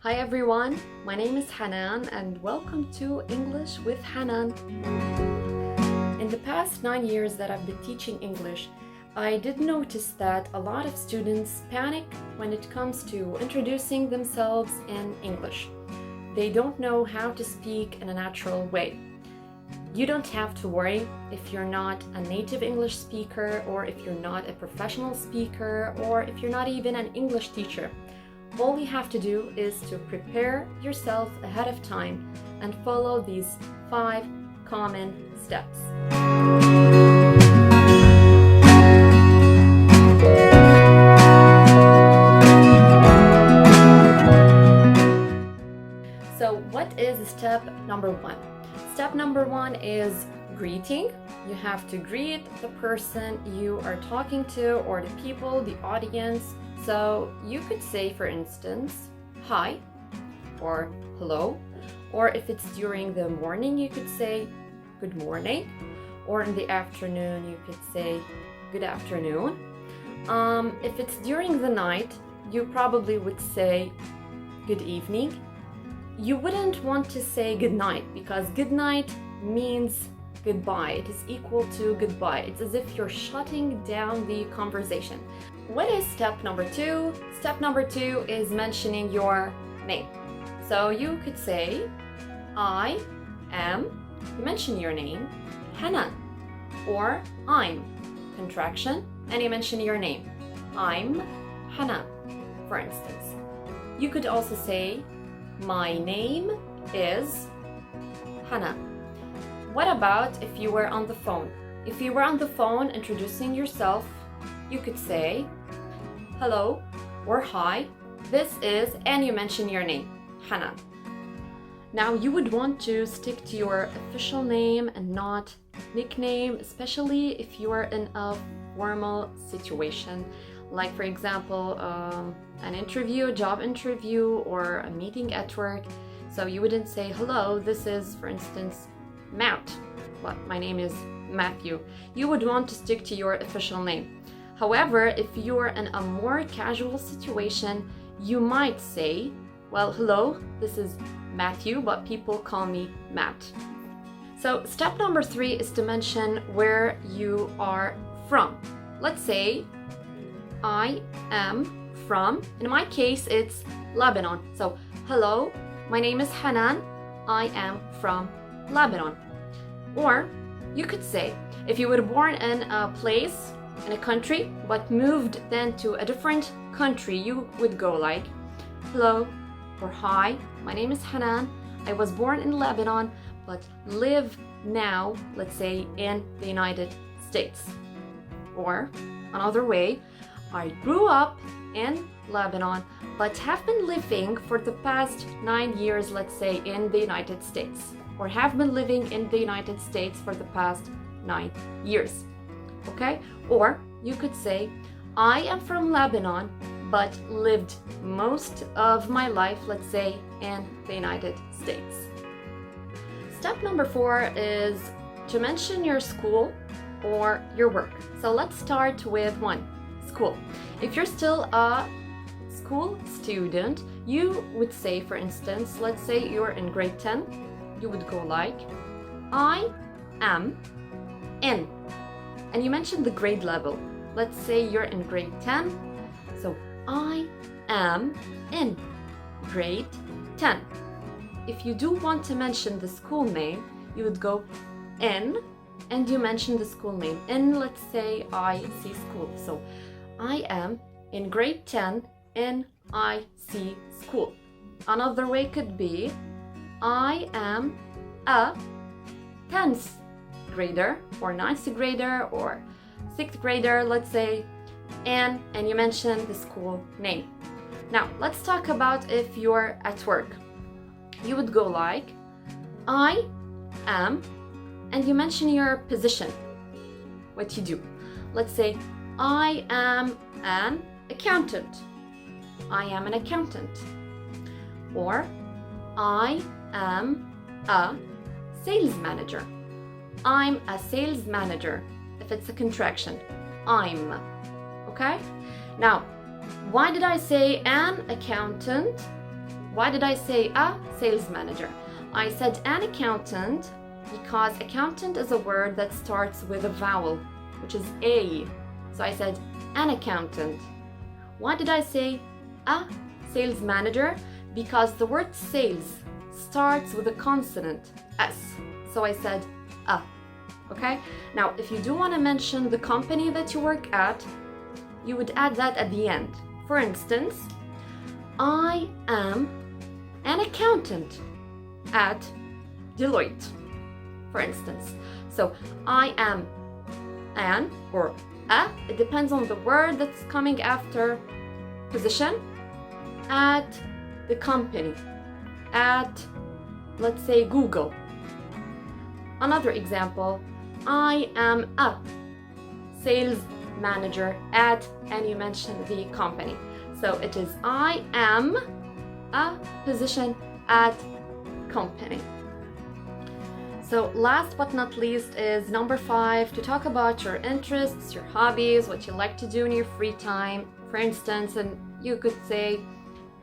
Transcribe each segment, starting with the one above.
Hi everyone, my name is Hanan and welcome to English with Hanan. In the past 9 years that I've been teaching English, I did notice that a lot of students panic when it comes to introducing themselves in English. They don't know how to speak in a natural way. You don't have to worry if you're not a native English speaker, or if you're not a professional speaker, or if you're not even an English teacher. All you have to do is to prepare yourself ahead of time and follow these 5 common steps. So what is step number 1? Step number 1 is greeting. You have to greet the person you are talking to, or the people, the audience. So you could say, for instance, hi or hello, or if it's during the morning, you could say good morning, or in the afternoon, you could say good afternoon. If it's during the night, you probably would say good evening. You wouldn't want to say good night, because good night means goodbye. It is equal to goodbye. It's as if you're shutting down the conversation. What is step number 2? Step number 2 is mentioning your name. So you could say, I am, you mention your name, Hanan, or I'm, contraction, and you mention your name, I'm Hanan, for instance. You could also say, my name is Hanan. What about if you were on the phone? If you were on the phone introducing yourself, you could say, hello or hi, this is, and you mention your name, Hanan. Now you would want to stick to your official name and not nickname, especially if you are in a formal situation, like for example, an interview, a job interview, or a meeting at work. So you wouldn't say, hello, this is, for instance, Matt. Well, my name is Matthew. You would want to stick to your official name. However, if you're in a more casual situation, you might say, well, hello, this is Matthew, but people call me Matt. So step number 3 is to mention where you are from. Let's say, I am from, in my case, it's Lebanon. So, hello, my name is Hanan, I am from Lebanon. Or you could say, if you were born in a place, in a country, but moved then to a different country, you would go like, hello or hi, my name is Hanan, I was born in Lebanon, but live now, let's say, in the United States. Or another way, I grew up in Lebanon, but have been living for the past 9 years, let's say, in the United States, or have been living in the United States for the past 9 years. Okay? Or you could say, I am from Lebanon, but lived most of my life, let's say, in the United States. Step number 4 is to mention your school or your work. So let's start with 1, school. If you're still a school student, you would say, for instance, let's say you're in grade 10, you would go like, I am in, and you mention the grade level. Let's say you're in grade 10, so I am in grade 10. If you do want to mention the school name, you would go in, and you mention the school name. In, let's say, IC school. So I am in grade 10 in IC school. Another way could be, I am a 10th grader, or 9th grader, or 6th grader, let's say, and you mention the school name. Now, let's talk about if you're at work. You would go like, I am, and you mention your position, what you do. Let's say, I am an accountant. I am an accountant. Or, I am a sales manager. I'm a sales manager. If it's a contraction, I'm. Okay? Now, why did I say an accountant? Why did I say a sales manager? I said an accountant because accountant is a word that starts with a vowel, which is A. So I said an accountant. Why did I say a sales manager? Because the word sales starts with a consonant, S. So I said a. Okay? Now, if you do want to mention the company that you work at, you would add that at the end. For instance, I am an accountant at Deloitte, for instance. So I am an or a, it depends on the word that's coming after position, at the company, at, let's say, Google. Another example, I am a sales manager at, and you mentioned the company. So it is I am a position at company. So last but not least is number 5, to talk about your interests, your hobbies, what you like to do in your free time. For instance, and you could say,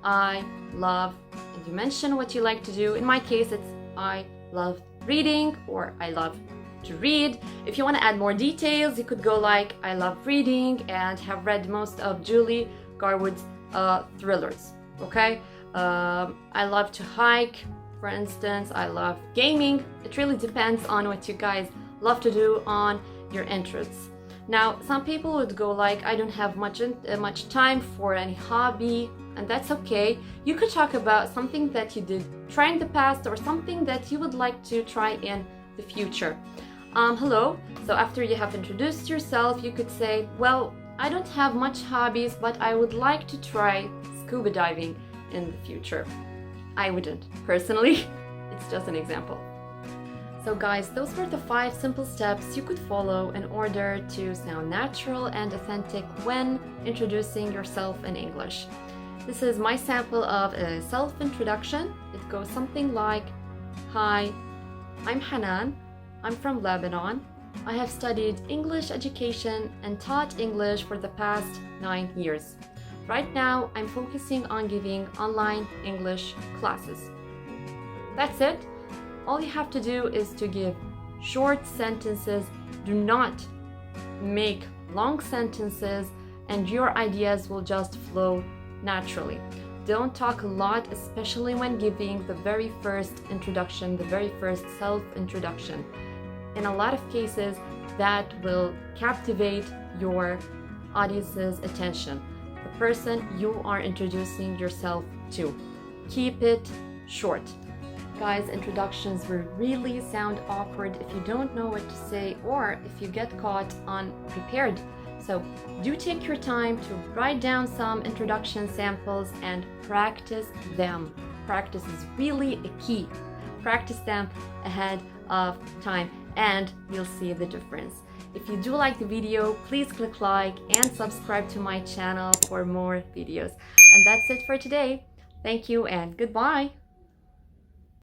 I love, and you mention what you like to do. In my case, it's I love reading or I love to read. If you want to add more details, you could go like, I love reading and have read most of Julie Garwood's thrillers. Okay? I love to hike, for instance. I love gaming. It really depends on what you guys love to do, on your interests. Now, some people would go like, I don't have much time for any hobby, and that's okay. You could talk about something that you did try in the past or something that you would like to try in the future. Hello. So after you have introduced yourself, you could say, well, I don't have much hobbies, but I would like to try scuba diving in the future. I wouldn't, personally. It's just an example. So guys, those were the 5 simple steps you could follow in order to sound natural and authentic when introducing yourself in English. This is my sample of a self-introduction. It goes something like, hi, I'm Hanan. I'm from Lebanon. I have studied English education and taught English for the past 9 years. Right now, I'm focusing on giving online English classes. That's it. All you have to do is to give short sentences. Do not make long sentences, and your ideas will just flow naturally. Don't talk a lot, especially when giving the very first introduction, the very first self-introduction. In a lot of cases, that will captivate your audience's attention, the person you are introducing yourself to. Keep it short. Guys, introductions will really sound awkward if you don't know what to say or if you get caught unprepared. So do take your time to write down some introduction samples and practice them. Practice is really a key. Practice them ahead of time and you'll see the difference. If you do like the video, please click like and subscribe to my channel for more videos. And that's it for today. Thank you and goodbye.